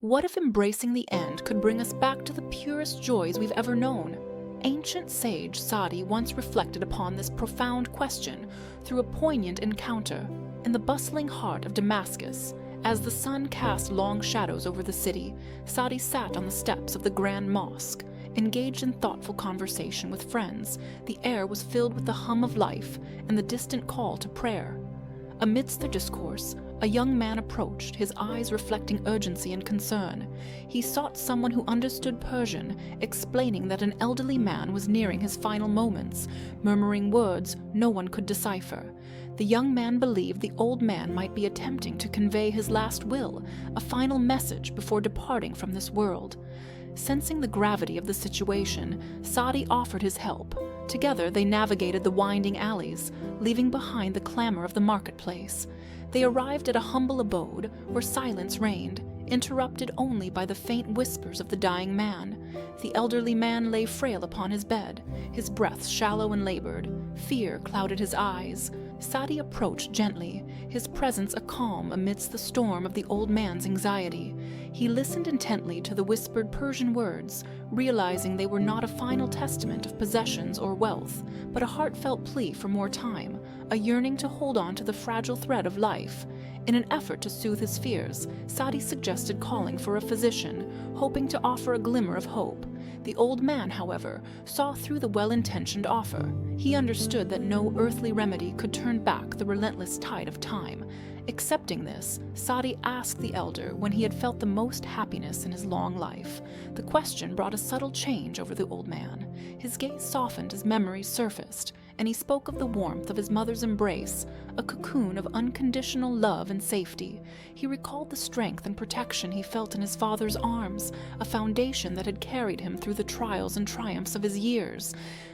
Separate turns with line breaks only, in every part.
What if embracing the end could bring us back to the purest joys we've ever known? Ancient sage Saadi once reflected upon this profound question through a poignant encounter in the bustling heart of Damascus. As the sun cast long shadows over the city, Saadi sat on the steps of the Grand Mosque, engaged in thoughtful conversation with friends. The air was filled with the hum of life and the distant call to prayer. Amidst their discourse, a young man approached, his eyes reflecting urgency and concern. He sought someone who understood Persian, explaining that an elderly man was nearing his final moments, murmuring words no one could decipher. The young man believed the old man might be attempting to convey his last will, a final message before departing from this world. Sensing the gravity of the situation, Saadi offered his help. Together they navigated the winding alleys, leaving behind the clamor of the marketplace. They arrived at a humble abode where silence reigned, interrupted only by the faint whispers of the dying man. The elderly man lay frail upon his bed, his breath shallow and labored. Fear clouded his eyes. Saadi approached gently, his presence a calm amidst the storm of the old man's anxiety. He listened intently to the whispered Persian words, realizing they were not a final testament of possessions or wealth, but a heartfelt plea for more time, a yearning to hold on to the fragile thread of life. In an effort to soothe his fears, Saadi suggested calling for a physician, hoping to offer a glimmer of hope. The old man, however, saw through the well-intentioned offer. He understood that no earthly remedy could turn back the relentless tide of time. Accepting this, Saadi asked the elder when he had felt the most happiness in his long life. The question brought a subtle change over the old man. His gaze softened as memories surfaced, and he spoke of the warmth of his mother's embrace, a cocoon of unconditional love and safety. He recalled the strength and protection he felt in his father's arms, a foundation that had carried him through the trials and triumphs of his years.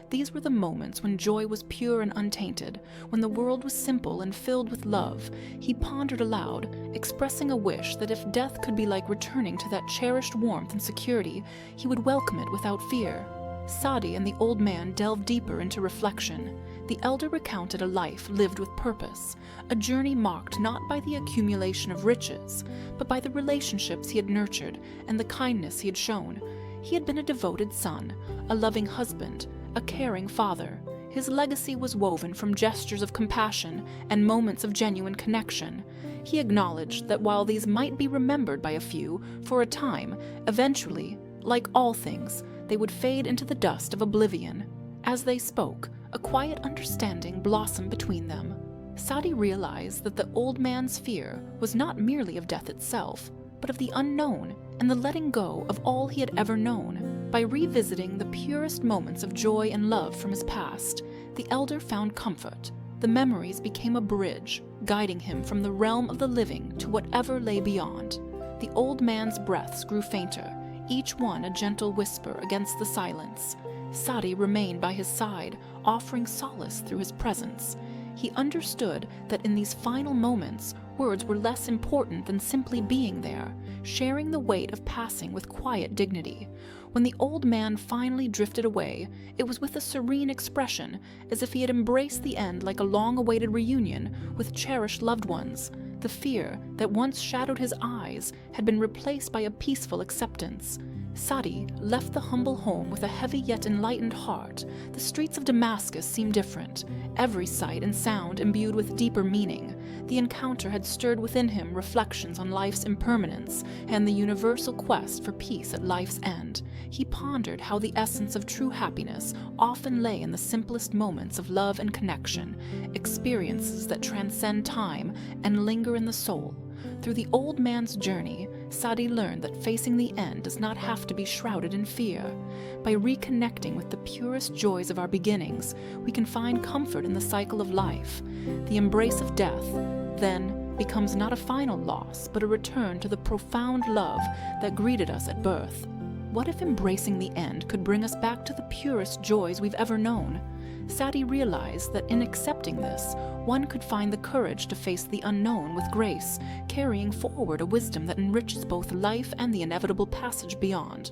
These were the moments when joy was pure and untainted, when the world was simple and filled with love. He pondered aloud, expressing a wish that if death could be like returning to that cherished warmth and security, he would welcome it without fear. Saadi and the old man delved deeper into reflection. The elder recounted a life lived with purpose, a journey marked not by the accumulation of riches, but by the relationships he had nurtured and the kindness he had shown. He had been a devoted son, a loving husband, a caring father. His legacy was woven from gestures of compassion and moments of genuine connection. He acknowledged that while these might be remembered by a few for a time, eventually, like all things, they would fade into the dust of oblivion. As they spoke, a quiet understanding blossomed between them. Saadi realized that the old man's fear was not merely of death itself, but of the unknown and the letting go of all he had ever known. By revisiting the purest moments of joy and love from his past, the elder found comfort. The memories became a bridge, guiding him from the realm of the living to whatever lay beyond. The old man's breaths grew fainter, each one a gentle whisper against the silence. Saadi remained by his side, offering solace through his presence. He understood that in these final moments, words were less important than simply being there, sharing the weight of passing with quiet dignity. When the old man finally drifted away, it was with a serene expression, as if he had embraced the end like a long-awaited reunion with cherished loved ones. The fear that once shadowed his eyes had been replaced by a peaceful acceptance. Saadi left the humble home with a heavy yet enlightened heart. The streets of Damascus seemed different, every sight and sound imbued with deeper meaning. The encounter had stirred within him reflections on life's impermanence and the universal quest for peace at life's end. He pondered how the essence of true happiness often lay in the simplest moments of love and connection, experiences that transcend time and linger in the soul. Through the old man's journey, Saadi learned that facing the end does not have to be shrouded in fear. By reconnecting with the purest joys of our beginnings, we can find comfort in the cycle of life. The embrace of death, then, becomes not a final loss, but a return to the profound love that greeted us at birth. What if embracing the end could bring us back to the purest joys we've ever known? Saadi realized that in accepting this, one could find the courage to face the unknown with grace, carrying forward a wisdom that enriches both life and the inevitable passage beyond.